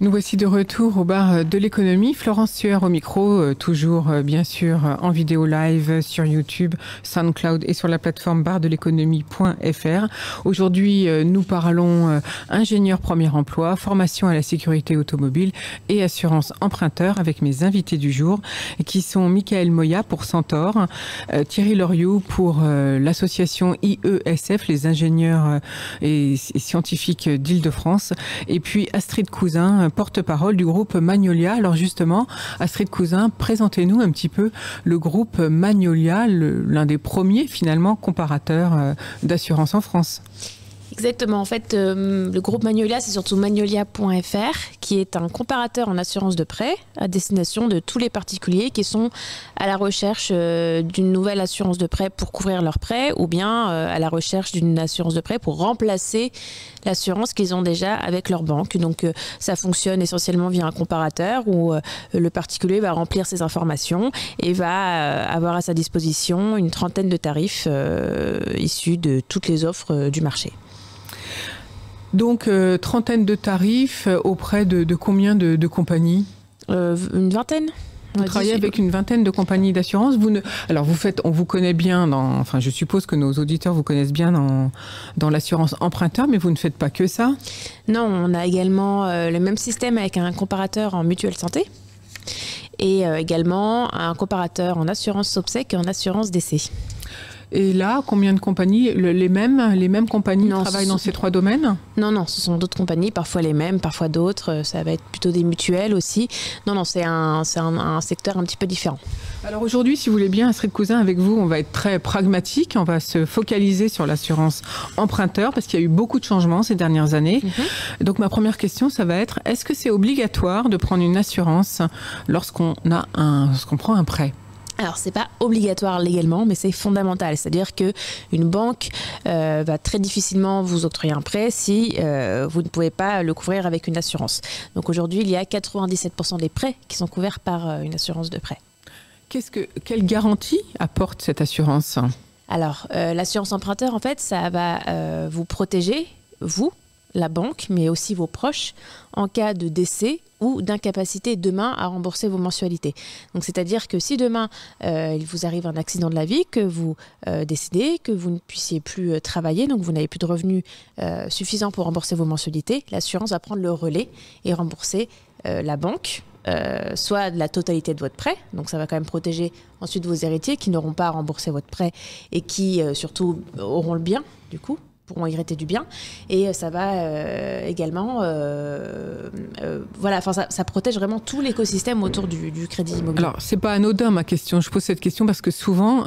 Nous voici de retour au bar de l'économie. Florence Sueur au micro, toujours bien sûr en vidéo live sur YouTube, SoundCloud et sur la plateforme bardeléconomie.fr. Aujourd'hui, nous parlons ingénieur premier emploi, formation à la sécurité automobile et assurance emprunteur avec mes invités du jour qui sont Michael Moya pour Centaure, Thierry Loriot pour l'association IESF, les ingénieurs et scientifiques d'Île-de-France, et puis Astrid Cousin, porte-parole du groupe Magnolia. Alors justement, Astrid Cousin, présentez-nous un petit peu le groupe Magnolia, l'un des premiers finalement comparateurs d'assurance en France. Exactement. En fait, le groupe Magnolia, c'est surtout magnolia.fr, qui est un comparateur en assurance de prêt à destination de tous les particuliers qui sont à la recherche d'une nouvelle assurance de prêt pour couvrir leurs prêts ou bien à la recherche d'une assurance de prêt pour remplacer l'assurance qu'ils ont déjà avec leur banque. Donc, ça fonctionne essentiellement via un comparateur où le particulier va remplir ses informations et va avoir à sa disposition une trentaine de tarifs issus de toutes les offres du marché. Donc, trentaine de tarifs auprès de combien de compagnies ? Une vingtaine. Vous travaillez avec une vingtaine de compagnies d'assurance. Alors on vous connaît bien enfin je suppose que nos auditeurs vous connaissent bien dans l'assurance emprunteur, mais vous ne faites pas que ça. Non, on a également le même système avec un comparateur en mutuelle santé et également un comparateur en assurance obsèque et en assurance décès. Et là, combien de compagnies, les mêmes compagnies travaillent dans ces trois domaines ? Non, ce sont d'autres compagnies, parfois les mêmes, parfois d'autres. Ça va être plutôt des mutuelles aussi. Non, c'est un secteur un petit peu différent. Alors aujourd'hui, si vous voulez bien, Astrid Cousin, avec vous, on va être très pragmatique. On va se focaliser sur l'assurance emprunteur parce qu'il y a eu beaucoup de changements ces dernières années. Donc ma première question, ça va être, est-ce que c'est obligatoire de prendre une assurance lorsqu'on prend un prêt ? Alors, c'est pas obligatoire légalement, mais c'est fondamental. C'est-à-dire qu'une banque va très difficilement vous octroyer un prêt si vous ne pouvez pas le couvrir avec une assurance. Donc aujourd'hui, il y a 97% des prêts qui sont couverts par une assurance de prêt. Quelle garantie apporte cette assurance ? Alors, l'assurance emprunteur, en fait, ça va vous protéger, vous, la banque, mais aussi vos proches, en cas de décès ou d'incapacité demain à rembourser vos mensualités. Donc, c'est-à-dire que si demain, il vous arrive un accident de la vie, que vous décédez, que vous ne puissiez plus travailler, donc vous n'avez plus de revenus suffisants pour rembourser vos mensualités, l'assurance va prendre le relais et rembourser la banque, soit de la totalité de votre prêt, donc ça va quand même protéger ensuite vos héritiers qui n'auront pas à rembourser votre prêt et qui surtout auront le bien, du coup, pourront hériter du bien, et ça va également ça protège vraiment tout l'écosystème autour du crédit immobilier. Alors c'est pas anodin ma question, je pose cette question parce que souvent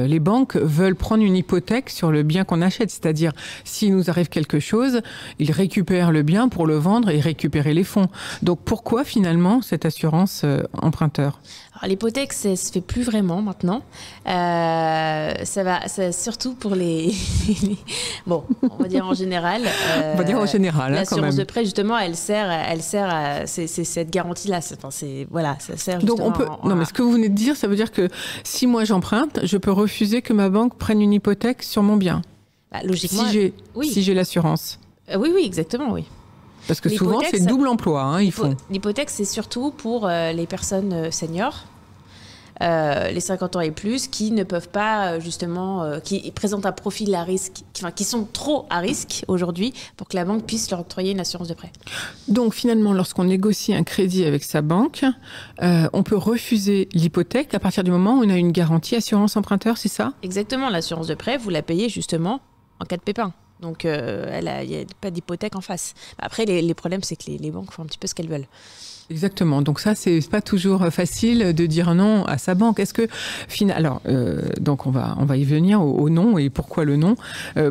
les banques veulent prendre une hypothèque sur le bien qu'on achète, c'est-à-dire s'il nous arrive quelque chose, ils récupèrent le bien pour le vendre et récupérer les fonds. Donc pourquoi finalement cette assurance emprunteur ? Alors, l'hypothèque, ça se fait plus vraiment maintenant. Ça surtout pour bon, on va dire en général. On va dire en général, l'assurance de prêt, justement, elle sert à c'est cette garantie-là. Ça sert justement. Donc non, mais ce que vous venez de dire, ça veut dire que si moi j'emprunte, je peux refuser que ma banque prenne une hypothèque sur mon bien. Logiquement, si j'ai l'assurance. Oui, exactement, oui. Parce que souvent, c'est double emploi, ils font. L'hypothèque, c'est surtout pour les personnes seniors, les 50 ans et plus, qui ne peuvent pas, justement, qui présentent un profil à risque, qui sont trop à risque aujourd'hui pour que la banque puisse leur octroyer une assurance de prêt. Donc, finalement, lorsqu'on négocie un crédit avec sa banque, on peut refuser l'hypothèque à partir du moment où on a une garantie assurance emprunteur, c'est ça ? Exactement. L'assurance de prêt, vous la payez justement en cas de pépin. Donc, il n'y a pas d'hypothèque en face. Après, les problèmes, c'est que les banques font un petit peu ce qu'elles veulent. Exactement. Donc ça, c'est pas toujours facile de dire non à sa banque. Est-ce que alors donc on va y venir au non et pourquoi le non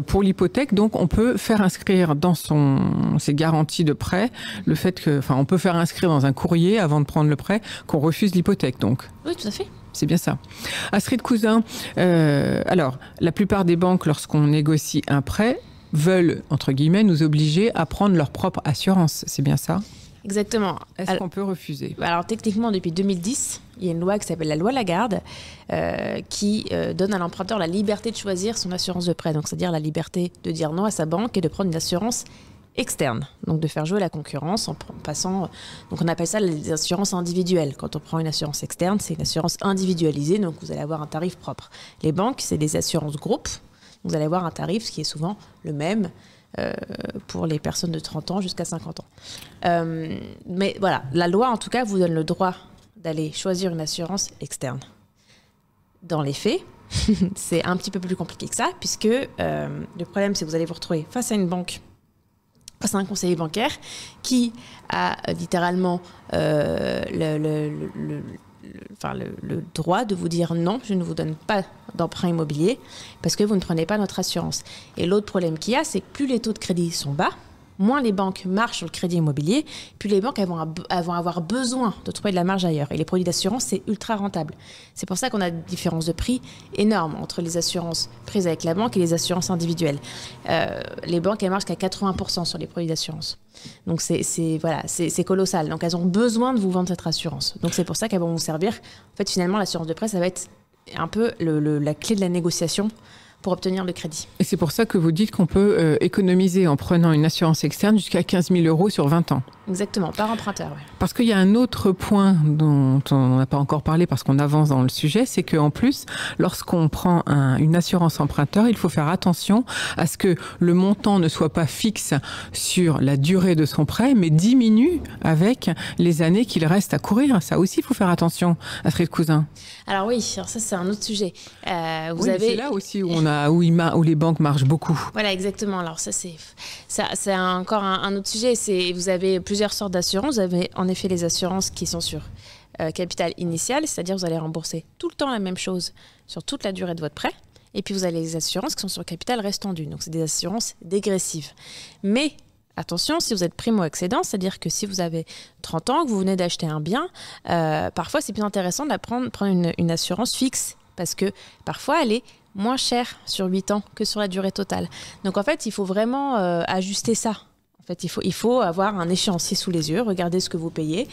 pour l'hypothèque. Donc on peut faire inscrire dans ses garanties de prêt le fait que, on peut faire inscrire dans un courrier avant de prendre le prêt qu'on refuse l'hypothèque. Donc. Oui, tout à fait. C'est bien ça. Astrid Cousin, alors la plupart des banques, lorsqu'on négocie un prêt, veulent, entre guillemets, nous obliger à prendre leur propre assurance. C'est bien ça ? Exactement. Est-ce qu'on peut refuser ? Alors techniquement, depuis 2010, il y a une loi qui s'appelle la loi Lagarde qui donne à l'emprunteur la liberté de choisir son assurance de prêt. Donc c'est-à-dire la liberté de dire non à sa banque et de prendre une assurance externes, donc de faire jouer la concurrence en passant, donc on appelle ça les assurances individuelles. Quand on prend une assurance externe, c'est une assurance individualisée, donc vous allez avoir un tarif propre. Les banques, c'est des assurances groupes, vous allez avoir un tarif qui est souvent le même pour les personnes de 30 ans jusqu'à 50 ans. Mais voilà, la loi en tout cas vous donne le droit d'aller choisir une assurance externe. Dans les faits, c'est un petit peu plus compliqué que ça, puisque le problème c'est que vous allez vous retrouver face à une banque, face à un conseiller bancaire qui a littéralement le droit de vous dire non, je ne vous donne pas d'emprunt immobilier parce que vous ne prenez pas notre assurance. Et l'autre problème qu'il y a, c'est que plus les taux de crédit sont bas, moins les banques marchent sur le crédit immobilier, plus les banques elles vont avoir besoin de trouver de la marge ailleurs. Et les produits d'assurance, c'est ultra rentable. C'est pour ça qu'on a des différences de prix énormes entre les assurances prises avec la banque et les assurances individuelles. Les banques, elles marchent qu'à 80% sur les produits d'assurance. Donc c'est colossal. Donc elles ont besoin de vous vendre cette assurance. Donc c'est pour ça qu'elles vont vous servir. En fait, finalement, l'assurance de prêt, ça va être un peu la clé de la négociation pour obtenir le crédit. Et c'est pour ça que vous dites qu'on peut économiser en prenant une assurance externe jusqu'à 15 000 € sur 20 ans. Exactement, par emprunteur. Ouais. Parce qu'il y a un autre point dont on n'a pas encore parlé parce qu'on avance dans le sujet, c'est qu'en plus, lorsqu'on prend une assurance emprunteur, il faut faire attention à ce que le montant ne soit pas fixe sur la durée de son prêt, mais diminue avec les années qu'il reste à courir. Ça aussi, il faut faire attention, Astrid Cousin. Alors oui, alors ça c'est un autre sujet. C'est là aussi où les banques marchent beaucoup. Voilà, exactement. Alors ça c'est encore un autre sujet. Vous avez plusieurs sortes d'assurances. Vous avez en effet les assurances qui sont sur capital initial, c'est-à-dire vous allez rembourser tout le temps la même chose sur toute la durée de votre prêt. Et puis vous avez les assurances qui sont sur capital restant dû. Donc c'est des assurances dégressives. Mais attention, si vous êtes primo-accédant, c'est-à-dire que si vous avez 30 ans, que vous venez d'acheter un bien, parfois c'est plus intéressant de prendre une assurance fixe parce que parfois elle est moins chère sur 8 ans que sur la durée totale. Donc en fait, il faut vraiment ajuster ça. En fait, il faut avoir un échéancier sous les yeux, regarder ce que vous payez,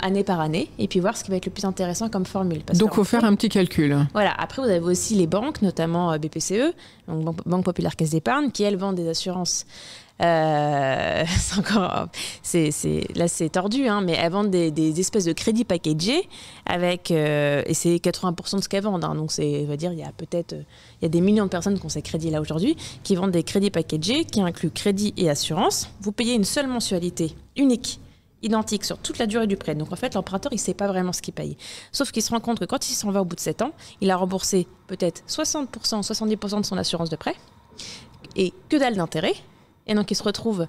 année par année, et puis voir ce qui va être le plus intéressant comme formule. Donc, il faut faire un petit calcul. Voilà. Après, vous avez aussi les banques, notamment BPCE, donc Banque Populaire Caisse d'Épargne, qui, elles, vendent des assurances. Là, c'est tordu, hein, mais elles vendent des espèces de crédits packagés avec, et c'est 80% de ce qu'elles vendent. Hein, donc, on va dire, il y a des millions de personnes qui ont ces crédits-là aujourd'hui, qui vendent des crédits packagés qui incluent crédit et assurance. Vous payez une seule mensualité unique, identique sur toute la durée du prêt. Donc, en fait, l'emprunteur, il ne sait pas vraiment ce qu'il paye. Sauf qu'il se rend compte que quand il s'en va au bout de 7 ans, il a remboursé peut-être 60%, 70% de son assurance de prêt et que dalle d'intérêt. Et donc, il se retrouve,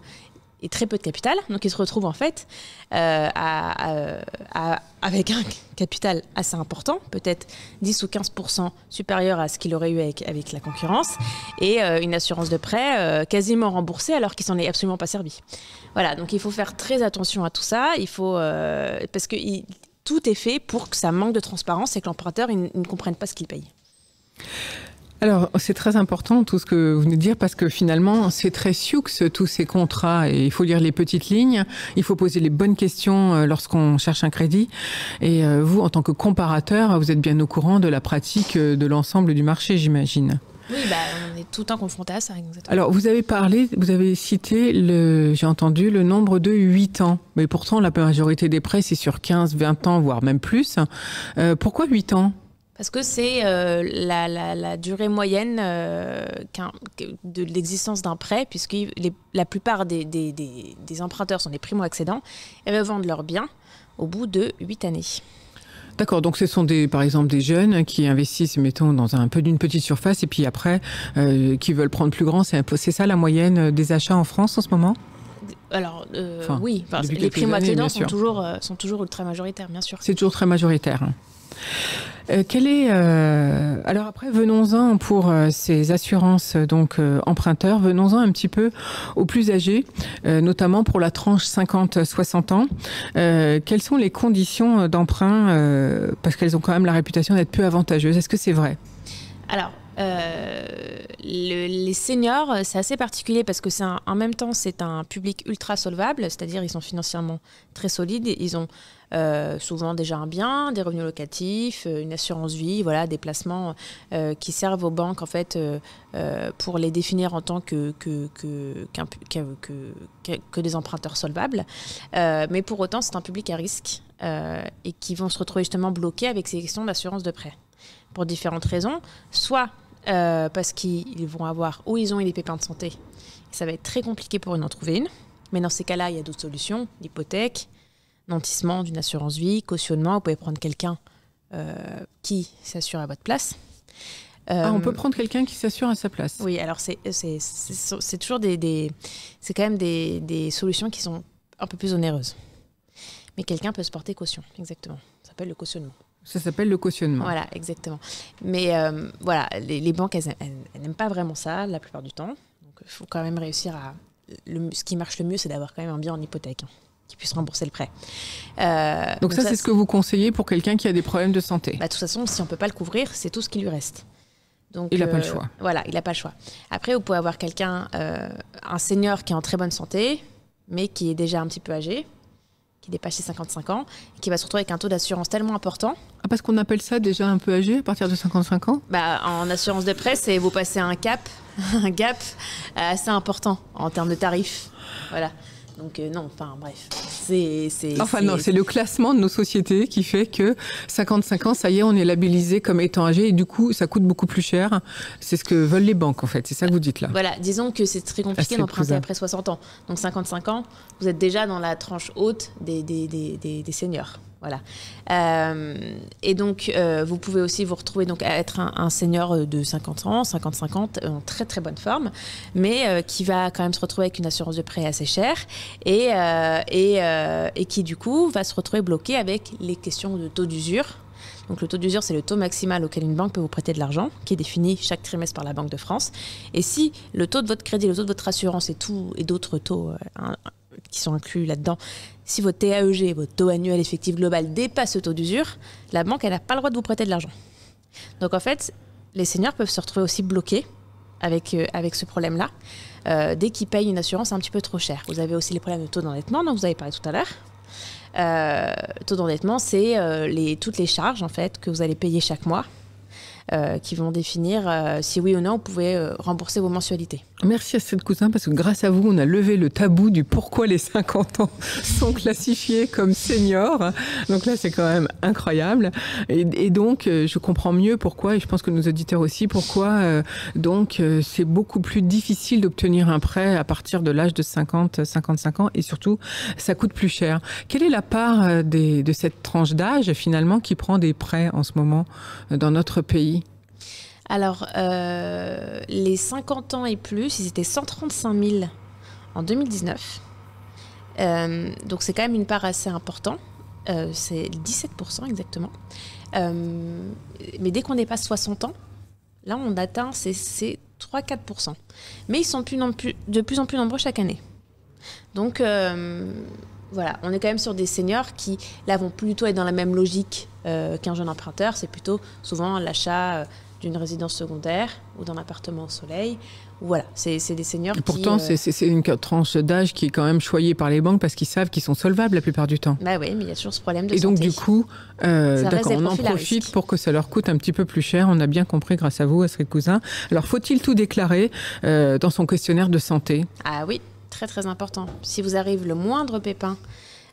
et très peu de capital, donc il se retrouve en fait avec un capital assez important, peut-être 10 ou 15% supérieur à ce qu'il aurait eu avec la concurrence, et une assurance de prêt quasiment remboursée alors qu'il s'en est absolument pas servi. Voilà, donc il faut faire très attention à tout ça, parce que tout est fait pour que ça manque de transparence et que l'emprunteur ne comprenne pas ce qu'il paye. Alors, c'est très important tout ce que vous venez de dire parce que finalement, c'est très sioux tous ces contrats et il faut lire les petites lignes, il faut poser les bonnes questions lorsqu'on cherche un crédit. Et vous, en tant que comparateur, vous êtes bien au courant de la pratique de l'ensemble du marché, j'imagine. Oui, on est tout le temps confronté à ça. Exactement. Alors, vous avez cité, j'ai entendu, le nombre de 8 ans. Mais pourtant, la majorité des prêts, c'est sur 15, 20 ans, voire même plus. Pourquoi 8 ans ? Parce que c'est la durée moyenne de l'existence d'un prêt, puisque la plupart des emprunteurs sont des primo-accédants et revendent leurs biens au bout de 8 années. D'accord, donc ce sont par exemple des jeunes qui investissent, mettons, dans un peu d'une petite surface et puis après, qui veulent prendre plus grand. C'est ça la moyenne des achats en France en ce moment ? Alors, oui, les primo-accédants sont toujours ultra majoritaires, bien sûr. C'est toujours très majoritaire. Alors après, venons-en pour ces assurances emprunteurs, venons-en un petit peu aux plus âgés, notamment pour la tranche 50-60 ans. Quelles sont les conditions d'emprunt parce qu'elles ont quand même la réputation d'être peu avantageuses. Est-ce que c'est vrai ? Alors, Les seniors, c'est assez particulier parce que en même temps, c'est un public ultra solvable, c'est-à-dire ils sont financièrement très solides, ils ont souvent déjà un bien, des revenus locatifs, une assurance vie, voilà, des placements qui servent aux banques en fait pour les définir en tant que des emprunteurs solvables. Mais pour autant, c'est un public à risque et qui vont se retrouver justement bloqués avec ces questions d'assurance de prêt pour différentes raisons, soit parce qu'ils vont avoir ou ils ont eu des pépins de santé, et ça va être très compliqué pour eux d'en trouver une. Mais dans ces cas-là, il y a d'autres solutions, l'hypothèque, nantissement d'une assurance vie, cautionnement. Vous pouvez prendre quelqu'un qui s'assure à votre place. On peut prendre quelqu'un qui s'assure à sa place. Oui, alors c'est toujours c'est quand même des solutions qui sont un peu plus onéreuses. Mais quelqu'un peut se porter caution, exactement. Ça s'appelle le cautionnement. Ça s'appelle le cautionnement. Voilà, exactement. Mais voilà, les banques, elles n'aiment pas vraiment ça la plupart du temps. Donc il faut quand même réussir à... ce qui marche le mieux, c'est d'avoir quand même un bien en hypothèque, qui puisse rembourser le prêt. Donc ça, c'est ce que vous conseillez pour quelqu'un qui a des problèmes de santé. De toute façon, si on ne peut pas le couvrir, c'est tout ce qui lui reste. Donc, il n'a pas le choix. Voilà, il n'a pas le choix. Après, vous pouvez avoir quelqu'un, un senior qui est en très bonne santé, mais qui est déjà un petit peu âgé, qui dépasse les 55 ans, et qui va se retrouver avec un taux d'assurance tellement important. Ah, parce qu'on appelle ça déjà un peu âgé à partir de 55 ans ? En assurance de prêt, c'est vous passez un gap assez important en termes de tarifs. Voilà. Donc non, enfin bref. Non, c'est le classement de nos sociétés qui fait que 55 ans, ça y est, on est labellisé comme étant âgé et du coup, ça coûte beaucoup plus cher. C'est ce que veulent les banques, en fait. C'est ça que vous dites là. Voilà, disons que c'est très compliqué d'emprunter après 60 ans. Donc 55 ans, vous êtes déjà dans la tranche haute des seniors. Voilà. Et donc, vous pouvez aussi vous retrouver donc, à être un senior de 50 ans, 55 ans, en très très bonne forme, mais qui va quand même se retrouver avec une assurance de prêt assez chère et qui du coup va se retrouver bloqué avec les questions de taux d'usure. Donc le taux d'usure, c'est le taux maximal auquel une banque peut vous prêter de l'argent, qui est défini chaque trimestre par la Banque de France. Et si le taux de votre crédit, le taux de votre assurance et d'autres taux qui sont inclus là-dedans, si votre TAEG, votre taux annuel effectif global, dépasse ce taux d'usure, la banque, elle n'a pas le droit de vous prêter de l'argent. Donc en fait, les seniors peuvent se retrouver aussi bloqués avec ce problème-là, dès qu'ils payent une assurance un petit peu trop chère. Vous avez aussi les problèmes de taux d'endettement dont vous avez parlé tout à l'heure. Taux d'endettement, c'est toutes les charges en fait, que vous allez payer chaque mois, qui vont définir si oui ou non vous pouvez rembourser vos mensualités. Merci Astrid Cousin, parce que grâce à vous, on a levé le tabou du pourquoi les 50 ans sont classifiés comme seniors. Donc là, c'est quand même incroyable. Et donc, je comprends mieux pourquoi, et je pense que nos auditeurs aussi, pourquoi c'est beaucoup plus difficile d'obtenir un prêt à partir de l'âge de 50-55 ans, et surtout, ça coûte plus cher. Quelle est la part de cette tranche d'âge, finalement, qui prend des prêts en ce moment dans notre pays ? Alors, les 50 ans et plus, ils étaient 135 000 en 2019. Donc, c'est quand même une part assez importante. C'est 17% exactement. Mais dès qu'on dépasse 60 ans, là, on atteint ces 3-4%. Mais ils sont de plus en plus nombreux chaque année. Donc, voilà, on est quand même sur des seniors qui, là, vont plutôt être dans la même logique qu'un jeune emprunteur. C'est plutôt souvent l'achat d'une résidence secondaire ou d'un appartement au soleil. Voilà, c'est des seniors qui... Pourtant, c'est une tranche d'âge qui est quand même choyée par les banques parce qu'ils savent qu'ils sont solvables la plupart du temps. Bah oui, mais il y a toujours ce problème de santé. Et donc, du coup, d'accord, on en profite pour que ça leur coûte un petit peu plus cher. On a bien compris grâce à vous, Astrid Cousin. Alors, faut-il tout déclarer dans son questionnaire de santé ? Ah oui, très très important. Si vous arrive le moindre pépin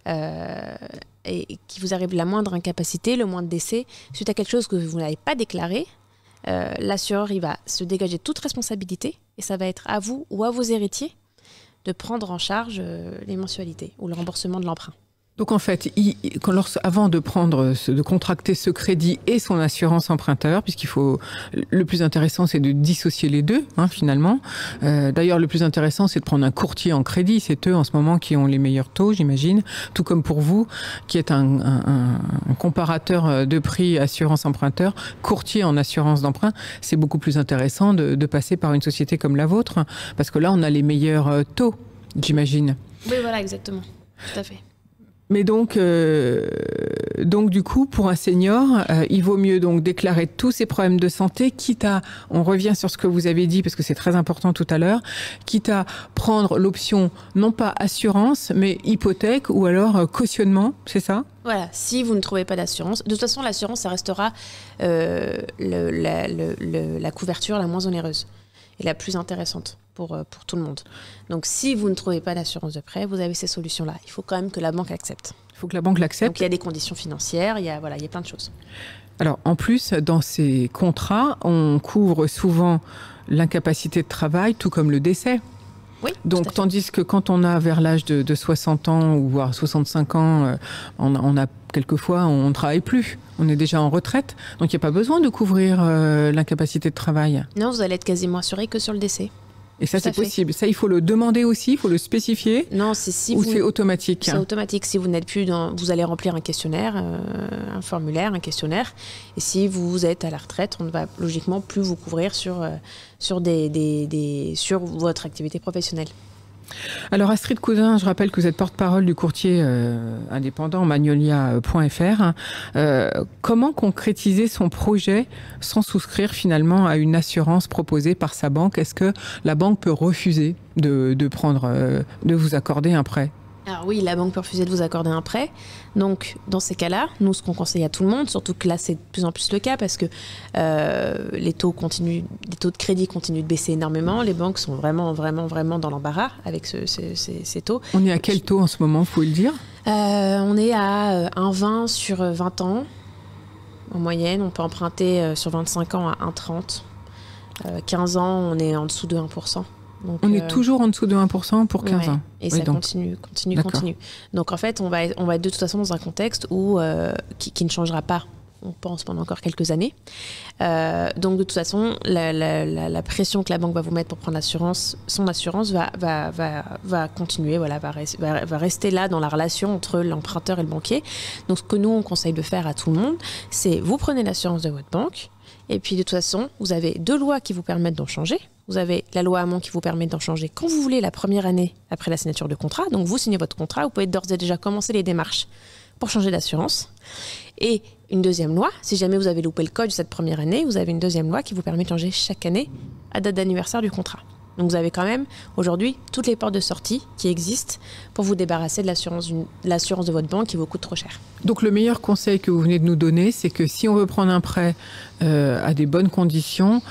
et qu'il vous arrive la moindre incapacité, le moindre décès, suite à quelque chose que vous n'avez pas déclaré, l'assureur, il va se dégager toute responsabilité et ça va être à vous ou à vos héritiers de prendre en charge les mensualités ou le remboursement de l'emprunt. Donc en fait, avant de contracter ce crédit et son assurance emprunteur, le plus intéressant c'est de dissocier les deux, finalement. D'ailleurs, le plus intéressant c'est de prendre un courtier en crédit. C'est eux en ce moment qui ont les meilleurs taux, j'imagine. Tout comme pour vous, qui êtes un comparateur de prix assurance emprunteur, courtier en assurance d'emprunt, c'est beaucoup plus intéressant de passer par une société comme la vôtre, parce que là on a les meilleurs taux, j'imagine. Oui, voilà, exactement, tout à fait. Mais donc du coup, pour un senior, il vaut mieux donc déclarer tous ses problèmes de santé, quitte à, on revient sur ce que vous avez dit, parce que c'est très important tout à l'heure, quitte à prendre l'option, non pas assurance, mais hypothèque ou alors cautionnement, c'est ça ? Voilà, si vous ne trouvez pas d'assurance, de toute façon, l'assurance, ça restera la couverture la moins onéreuse et la plus intéressante pour tout le monde. Donc, si vous ne trouvez pas d'assurance de prêt, vous avez ces solutions-là. Il faut quand même que la banque accepte. Il faut que la banque l'accepte. Donc, il y a des conditions financières, il y a plein de choses. Alors, en plus, dans ces contrats, on couvre souvent l'incapacité de travail, tout comme le décès. Oui, donc, tandis que quand on a vers l'âge de 60 ans ou voire 65 ans, on a quelquefois, on ne travaille plus. On est déjà en retraite. Donc, il n'y a pas besoin de couvrir l'incapacité de travail. Non, vous allez être quasiment assuré que sur le décès. Et ça, c'est possible. Ça, il faut le demander aussi, il faut le spécifier. Non, c'est si ou c'est automatique. C'est automatique. Si vous n'êtes plus vous allez remplir un questionnaire, un formulaire, un questionnaire. Et si vous êtes à la retraite, on ne va logiquement plus vous couvrir sur votre activité professionnelle. Alors Astrid Cousin, je rappelle que vous êtes porte-parole du courtier indépendant Magnolia.fr. Comment concrétiser son projet sans souscrire finalement à une assurance proposée par sa banque ? Est-ce que la banque peut refuser de vous accorder un prêt ? Alors oui, la banque peut refuser de vous accorder un prêt. Donc, dans ces cas-là, nous, ce qu'on conseille à tout le monde, surtout que là, c'est de plus en plus le cas parce que les taux de crédit continuent de baisser énormément. Les banques sont vraiment dans l'embarras avec ces taux. On est à quel taux en ce moment, faut le dire ? On est à 1,20 sur 20 ans. En moyenne, on peut emprunter sur 25 ans à 1,30. 15 ans, on est en dessous de 1%. Donc, on est toujours en dessous de 1% pour 15 ans. Et ça continue. Donc en fait, on va être de toute façon dans un contexte qui ne changera pas, on pense, pendant encore quelques années. Donc de toute façon, la pression que la banque va vous mettre pour prendre son assurance va continuer, va rester là dans la relation entre l'emprunteur et le banquier. Donc ce que nous, on conseille de faire à tout le monde, c'est vous prenez l'assurance de votre banque, et puis de toute façon, vous avez 2 lois qui vous permettent d'en changer. Vous avez la loi Hamon qui vous permet d'en changer quand vous voulez la première année après la signature de contrat. Donc vous signez votre contrat, vous pouvez d'ores et déjà commencer les démarches pour changer d'assurance. Et une deuxième loi, si jamais vous avez loupé le code de cette première année, vous avez une deuxième loi qui vous permet de changer chaque année à date d'anniversaire du contrat. Donc vous avez quand même aujourd'hui toutes les portes de sortie qui existent pour vous débarrasser de l'assurance de votre banque qui vous coûte trop cher. Donc le meilleur conseil que vous venez de nous donner, c'est que si on veut prendre un prêt à des bonnes conditions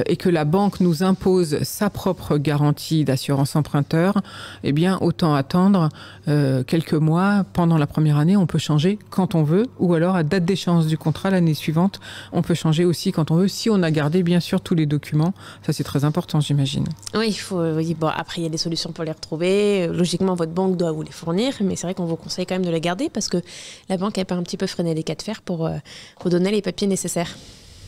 et que la banque nous impose sa propre garantie d'assurance emprunteur, eh bien autant attendre quelques mois. Pendant la première année, on peut changer quand on veut, ou alors à date d'échéance du contrat l'année suivante, on peut changer aussi quand on veut, si on a gardé bien sûr tous les documents. Ça c'est très important, j'imagine. Oui, après il y a des solutions pour les retrouver. Logiquement, votre banque doit vous les fournir, mais c'est vrai qu'on vous conseille quand même de les garder parce que la banque, elle peut un petit peu freiner les cas de fer pour vous donner les papiers nécessaires.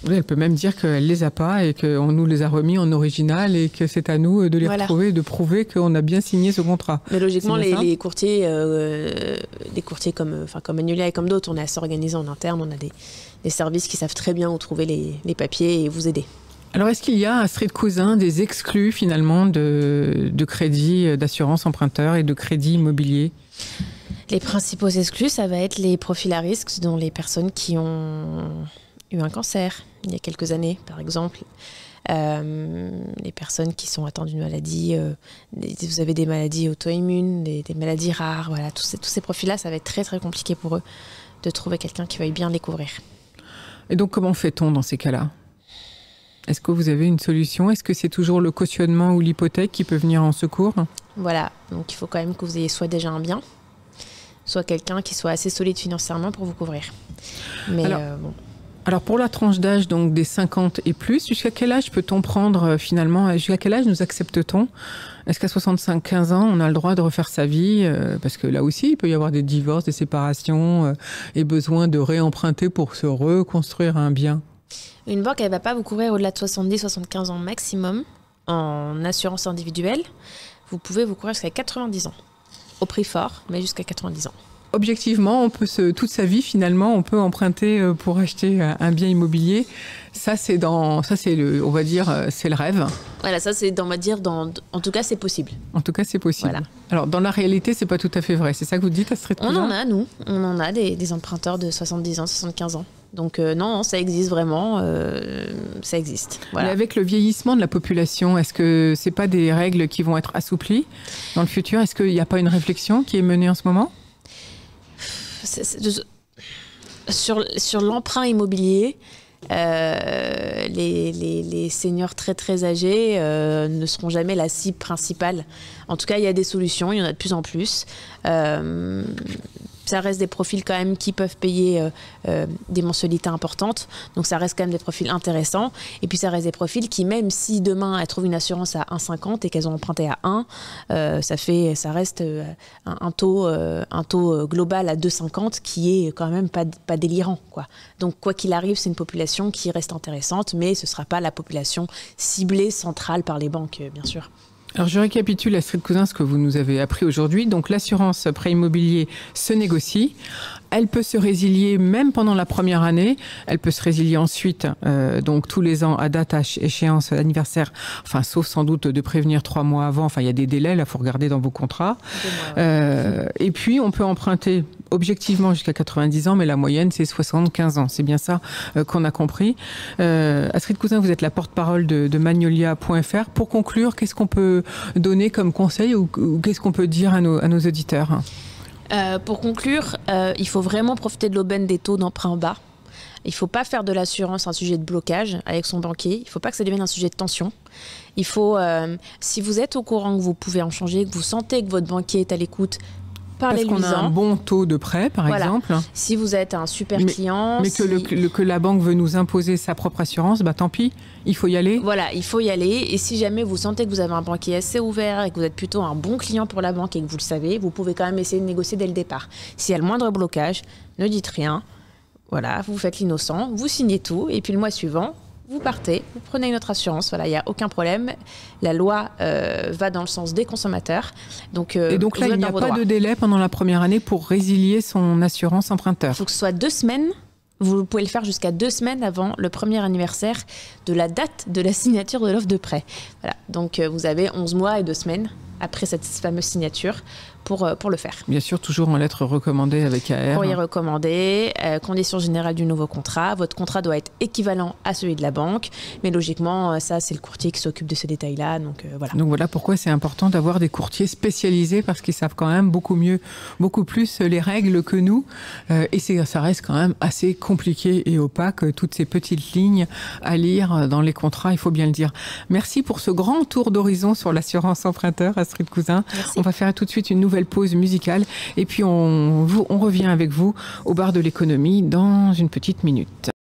Oui, elle peut même dire qu'elle les a pas et qu'on nous les a remis en original et que c'est à nous de les retrouver et de prouver qu'on a bien signé ce contrat. Mais logiquement, les courtiers comme Magnolia et comme d'autres, on est assez organisés en interne. On a des services qui savent très bien où trouver les papiers et vous aider. Alors, est-ce qu'il y a, Astrid Cousin, des exclus finalement de crédit d'assurance emprunteur et de crédit immobilier ? Les principaux exclus, ça va être les profils à risque, dont les personnes qui ont eu un cancer il y a quelques années, par exemple. Les personnes qui sont atteintes d'une maladie, vous avez des maladies auto-immunes, des maladies rares, voilà, tous ces profils-là, ça va être très très compliqué pour eux de trouver quelqu'un qui veuille bien les couvrir. Et donc, comment fait-on dans ces cas-là ? Est-ce que vous avez une solution ? Est-ce que c'est toujours le cautionnement ou l'hypothèque qui peut venir en secours ? Voilà, donc il faut quand même que vous ayez soit déjà un bien, soit quelqu'un qui soit assez solide financièrement pour vous couvrir. Mais alors pour la tranche d'âge donc des 50 et plus, jusqu'à quel âge peut-on prendre finalement ? Jusqu'à quel âge nous accepte-t-on ? Est-ce qu'à 65-15 ans, on a le droit de refaire sa vie ? Parce que là aussi, il peut y avoir des divorces, des séparations et besoin de réemprunter pour se reconstruire un bien. Une banque, elle ne va pas vous couvrir au-delà de 70-75 ans maximum en assurance individuelle. Vous pouvez vous couvrir jusqu'à 90 ans. Au prix fort, mais jusqu'à 90 ans. objectivement, on peut toute sa vie finalement, on peut emprunter pour acheter un bien immobilier. Ça, on va dire, c'est le rêve. Voilà, ça c'est en tout cas c'est possible. En tout cas, c'est possible. Voilà. Alors, dans la réalité, c'est pas tout à fait vrai. C'est ça que vous dites, Astrid Cousin ? On en a des emprunteurs de 70 ans, 75 ans. Donc non, ça existe vraiment, ça existe. Voilà. Mais avec le vieillissement de la population, est-ce que c'est pas des règles qui vont être assouplies dans le futur ? Est-ce qu'il n'y a pas une réflexion qui est menée en ce moment ? Sur l'emprunt immobilier, les seniors très très âgés ne seront jamais la cible principale. En tout cas, il y a des solutions, il y en a de plus en plus. Ça reste des profils quand même qui peuvent payer des mensualités importantes. Donc ça reste quand même des profils intéressants. Et puis ça reste des profils qui, même si demain elles trouvent une assurance à 1,50 et qu'elles ont emprunté à 1, ça reste un taux global à 2,50 qui est quand même pas délirant, quoi. Donc quoi qu'il arrive, c'est une population qui reste intéressante, mais ce ne sera pas la population ciblée centrale par les banques, bien sûr. Alors, je récapitule, Astrid Cousin, ce que vous nous avez appris aujourd'hui. Donc, l'assurance prêt immobilier se négocie. Elle peut se résilier même pendant la première année. Elle peut se résilier ensuite, donc tous les ans, à date, à échéance, anniversaire. Enfin, sauf sans doute de prévenir 3 mois avant. Enfin, il y a des délais, là, il faut regarder dans vos contrats. 2 mois, ouais. Et puis, on peut emprunter objectivement jusqu'à 90 ans, mais la moyenne, c'est 75 ans. C'est bien ça qu'on a compris. Astrid Cousin, vous êtes la porte-parole de Magnolia.fr. Pour conclure, qu'est-ce qu'on peut donner comme conseil ou qu'est-ce qu'on peut dire à nos auditeurs ? Pour conclure, il faut vraiment profiter de l'aubaine des taux d'emprunt bas. Il ne faut pas faire de l'assurance un sujet de blocage avec son banquier. Il ne faut pas que ça devienne un sujet de tension. Il faut, si vous êtes au courant que vous pouvez en changer, que vous sentez que votre banquier est à l'écoute, parlez-lui-en. Parce qu'on a un bon taux de prêt, par exemple. Si vous êtes un super client... Mais que la banque veut nous imposer sa propre assurance, bah tant pis, il faut y aller. Voilà, il faut y aller. Et si jamais vous sentez que vous avez un banquier assez ouvert et que vous êtes plutôt un bon client pour la banque et que vous le savez, vous pouvez quand même essayer de négocier dès le départ. S'il y a le moindre blocage, ne dites rien. Voilà, vous faites l'innocent, vous signez tout. Et puis le mois suivant, vous partez, vous prenez une autre assurance. Voilà, il n'y a aucun problème. La loi va dans le sens des consommateurs. Et donc là, il n'y a pas de délai pendant la première année pour résilier son assurance emprunteur. Il faut que ce soit 2 semaines. Vous pouvez le faire jusqu'à 2 semaines avant le premier anniversaire de la date de la signature de l'offre de prêt. Voilà. Donc vous avez 11 mois et 2 semaines après cette fameuse signature pour le faire. Bien sûr, toujours en lettre recommandée avec AR. Courrier recommandé, conditions générales du nouveau contrat. Votre contrat doit être équivalent à celui de la banque. Mais logiquement, ça, c'est le courtier qui s'occupe de ces détails-là. Donc voilà. Donc voilà pourquoi c'est important d'avoir des courtiers spécialisés parce qu'ils savent quand même beaucoup mieux, beaucoup plus les règles que nous. Et ça reste quand même assez compliqué et opaque, toutes ces petites lignes à lire dans les contrats, il faut bien le dire. Merci pour ce grand tour d'horizon sur l'assurance emprunteur, Astrid Cousin. Merci. On va faire tout de suite une nouvelle pause musicale et puis on revient avec vous au bar de l'économie dans une petite minute.